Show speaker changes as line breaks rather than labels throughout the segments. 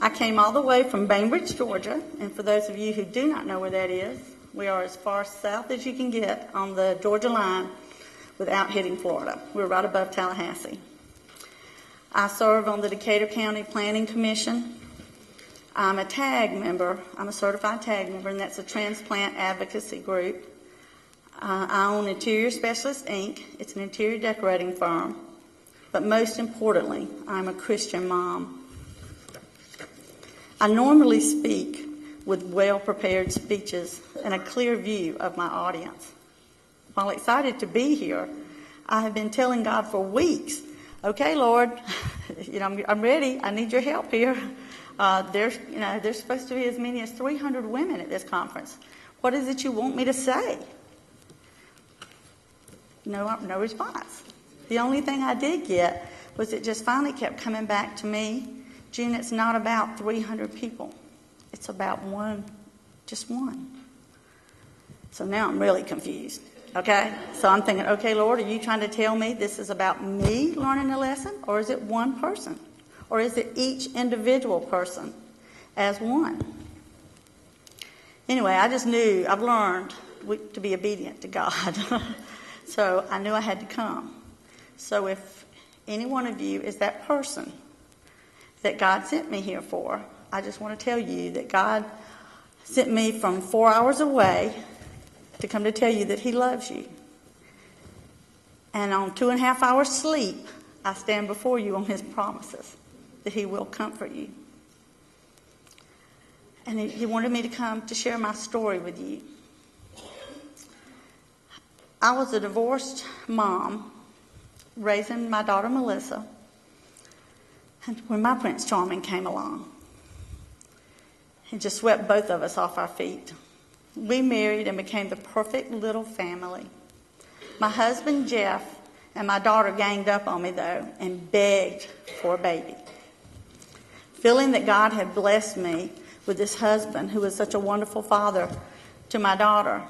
I came all the way from Bainbridge, Georgia, and for those of you who do not know where that is, we are as far south as you can get on the Georgia line without hitting Florida. We're right above Tallahassee. I serve on the Decatur County Planning Commission. I'm a TAG member. I'm a certified TAG member, and that's a transplant advocacy group. I own Interior Specialist, Inc. It's an interior decorating firm. But most importantly, I'm a Christian mom. I normally speak with well-prepared speeches and a clear view of my audience. While excited to be here, I have been telling God for weeks, okay, Lord, I'm ready. I need your help here. There's supposed to be as many as 300 women at this conference. What is it you want me to say? No response. The only thing I did get was it just finally kept coming back to me. June, it's not about 300 people. It's about just one. So now I'm really confused, okay? So I'm thinking, okay, Lord, are you trying to tell me this is about me learning a lesson, or is it one person? Or is it each individual person as one? Anyway, I just knew, I've learned to be obedient to God. So I knew I had to come. So if any one of you is that person that God sent me here for, I just want to tell you that God sent me from 4 hours away to come to tell you that He loves you. And on 2.5 hours sleep, I stand before you on His promises that He will comfort you. And He wanted me to come to share my story with you. I was a divorced mom raising my daughter Melissa, and when my Prince Charming came along, he just swept both of us off our feet. We married and became the perfect little family. My husband Jeff and my daughter ganged up on me though and begged for a baby. Feeling that God had blessed me with this husband who was such a wonderful father to my daughter,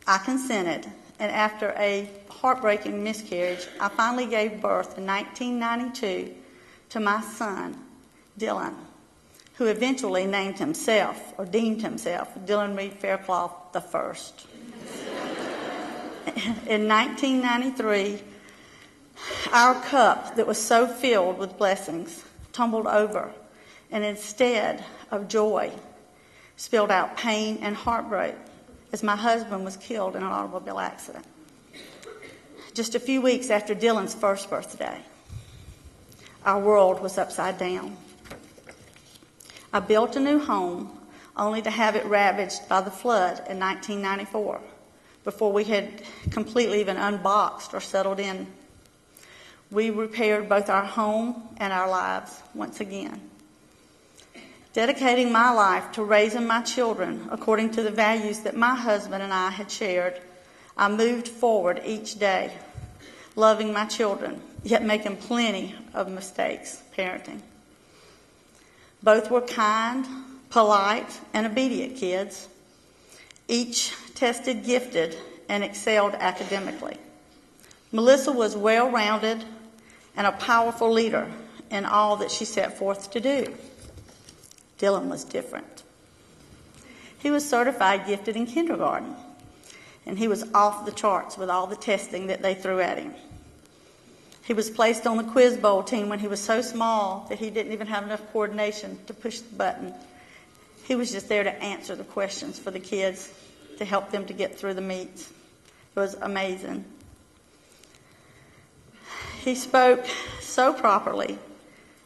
I consented. And after a heartbreaking miscarriage, I finally gave birth in 1992 to my son, Dylan, who eventually named himself, or deemed himself, Dylan Reed Faircloth the First. In 1993, our cup that was so filled with blessings tumbled over, and instead of joy, spilled out pain and heartbreak, as my husband was killed in an automobile accident. Just a few weeks after Dylan's first birthday, our world was upside down. I built a new home only to have it ravaged by the flood in 1994, before we had completely even unboxed or settled in. We repaired both our home and our lives once again. Dedicating my life to raising my children according to the values that my husband and I had shared, I moved forward each day, loving my children, yet making plenty of mistakes parenting. Both were kind, polite, and obedient kids. Each tested gifted and excelled academically. Melissa was well-rounded and a powerful leader in all that she set forth to do. Dylan was different. He was certified gifted in kindergarten, and he was off the charts with all the testing that they threw at him. He was placed on the quiz bowl team when he was so small that he didn't even have enough coordination to push the button. He was just there to answer the questions for the kids, to help them to get through the meets. It was amazing. He spoke so properly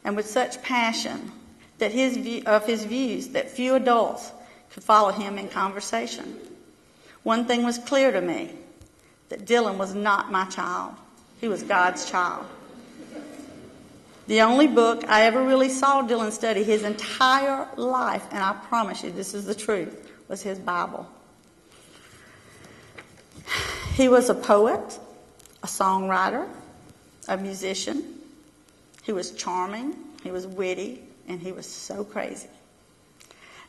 and with such passion that his views that few adults could follow him in conversation. One thing was clear to me, that Dylan was not my child. He was God's child. The only book I ever really saw Dylan study his entire life, and I promise you this is the truth, was his Bible. He was a poet, a songwriter, a musician. He was charming, he was witty, and he was so crazy.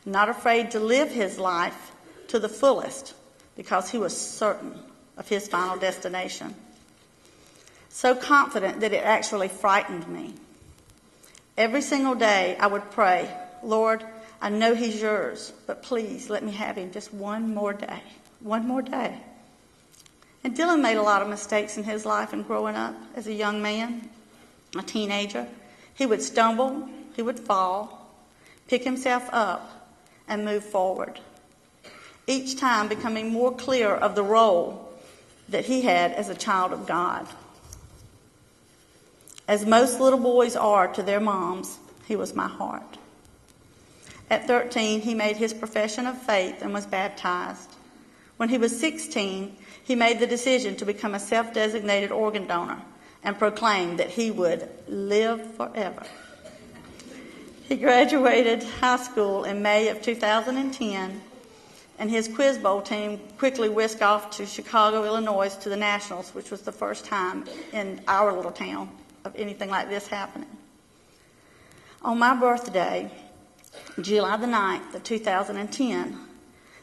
Not afraid to live his life to the fullest because he was certain of his final destination. So confident that it actually frightened me. Every single day I would pray, Lord, I know he's yours, but please let me have him just one more day. One more day. And Dylan made a lot of mistakes in his life and growing up as a young man, a teenager. He would stumble, he would fall, pick himself up, and move forward. Each time becoming more clear of the role that he had as a child of God. As most little boys are to their moms, he was my heart. At 13, he made his profession of faith and was baptized. When he was 16, he made the decision to become a self-designated organ donor and proclaimed that he would live forever. He graduated high school in May of 2010, and his Quiz Bowl team quickly whisked off to Chicago, Illinois to the Nationals, which was the first time in our little town of anything like this happening. On my birthday, July the 9th of 2010,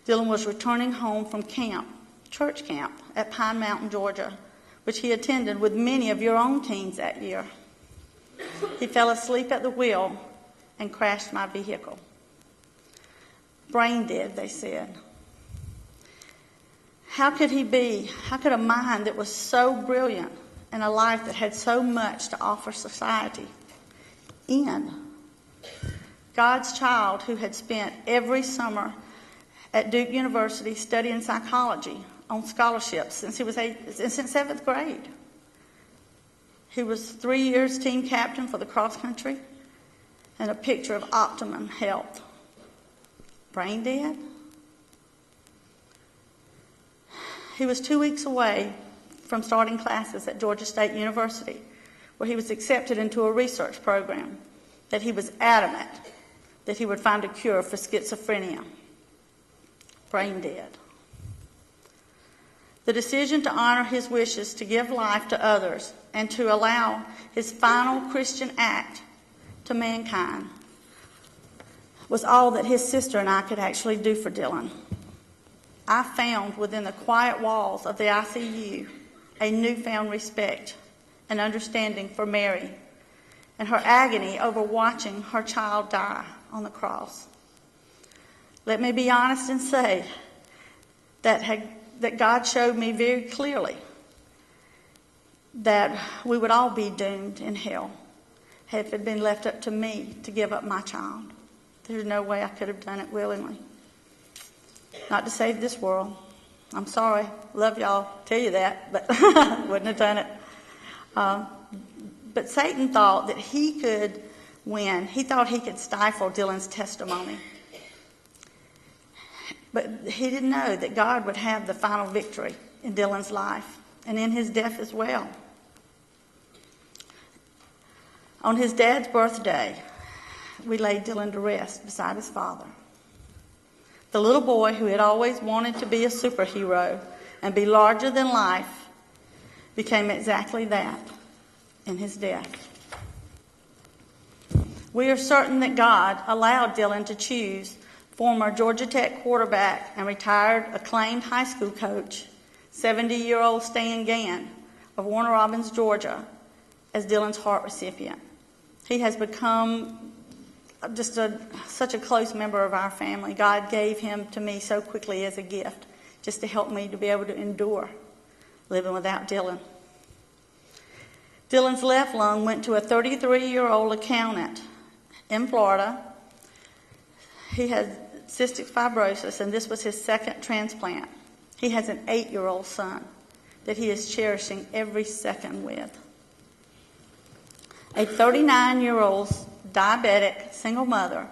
Dylan was returning home from camp, church camp, at Pine Mountain, Georgia, which he attended with many of your own teens that year. He fell asleep at the wheel and crashed my vehicle. Brain dead, they said. How could a mind that was so brilliant and a life that had so much to offer society end? God's child who had spent every summer at Duke University studying psychology on scholarships since since 7th grade. He was 3 years team captain for the cross country and a picture of optimum health. Brain dead? He was 2 weeks away from starting classes at Georgia State University, where he was accepted into a research program that he was adamant that he would find a cure for schizophrenia. Brain dead. The decision to honor his wishes to give life to others and to allow his final Christian act to mankind was all that his sister and I could actually do for Dylan. I found within the quiet walls of the ICU a newfound respect and understanding for Mary and her agony over watching her child die on the cross. Let me be honest and say that God showed me very clearly that we would all be doomed in hell had it been left up to me to give up my child. There's no way I could have done it willingly. Not to save this world. I'm sorry. Love y'all. Tell you that, but wouldn't have done it. But Satan thought that he could win. He thought he could stifle Dylan's testimony. But he didn't know that God would have the final victory in Dylan's life and in his death as well. On his dad's birthday, we laid Dylan to rest beside his father. The little boy who had always wanted to be a superhero and be larger than life became exactly that in his death. We are certain that God allowed Dylan to choose former Georgia Tech quarterback and retired acclaimed high school coach, 70-year-old Stan Gann of Warner Robins, Georgia, as Dylan's heart recipient. He has become just such a close member of our family. God gave him to me so quickly as a gift, just to help me to be able to endure living without Dylan. Dylan's left lung went to a 33-year-old accountant in Florida. He had cystic fibrosis, and this was his second transplant. He has an 8-year-old son that he is cherishing every second with. A 39-year-old diabetic single mother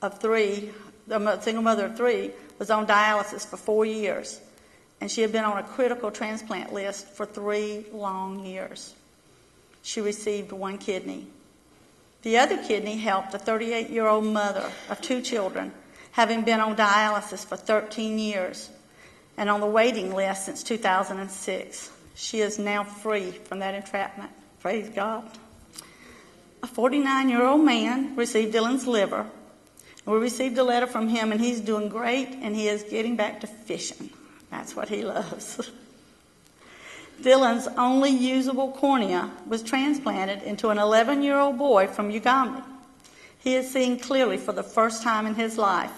of three was on dialysis for 4 years, and she had been on a critical transplant list for 3 long years. She received 1 kidney. The other kidney helped a 38-year-old mother of 2 children, having been on dialysis for 13 years and on the waiting list since 2006. She is now free from that entrapment. Praise God. A 49-year-old man received Dylan's liver. We received a letter from him, and he's doing great, and he is getting back to fishing. That's what he loves. Dylan's only usable cornea was transplanted into an 11-year-old boy from Uganda. He is seeing clearly for the first time in his life.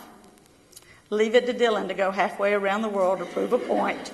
Leave it to Dylan to go halfway around the world to prove a point.